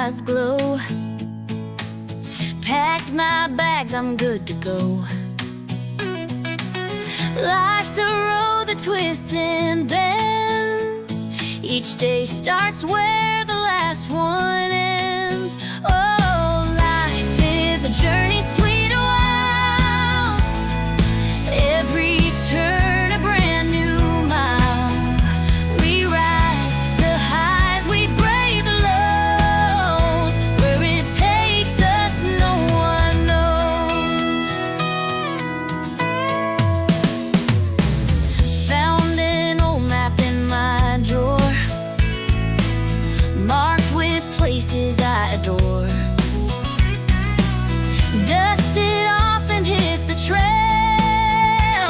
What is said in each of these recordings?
eyes glow. Packed my bags, I'm good to go. Life's a road that twists and bends. Each day starts where the last one ends. Oh, life is a journey sweet and wild. Every turn a brand new mile. We ride the highs, we brave the lows. Where it takes us, no one knows. Found an old map in my drawer, marked with places I adore. Dusted off and hit the trail.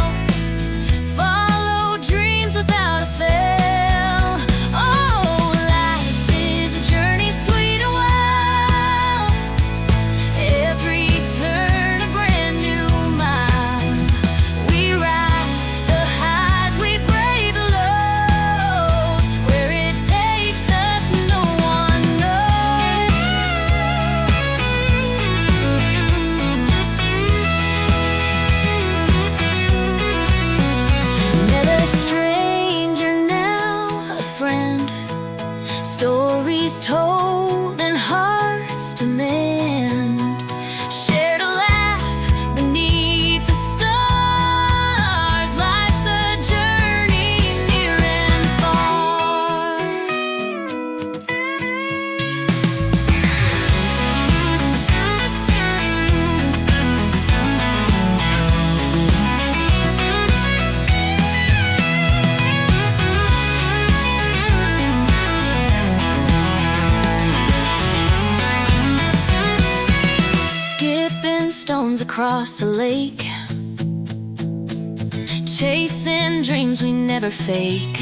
Follow dreams without a fail. Oh, life is a journey sweet and wild. Every turn a brand new mile. We ride the highs, we brave the lows. Where it takes us, no one knows. Never a stranger, now a friend. Stories told and hearts to mend. Shared a laugh beneath the stars. Life's a journey near and far. Skipping stones across a lake, chasing dreams we never fake.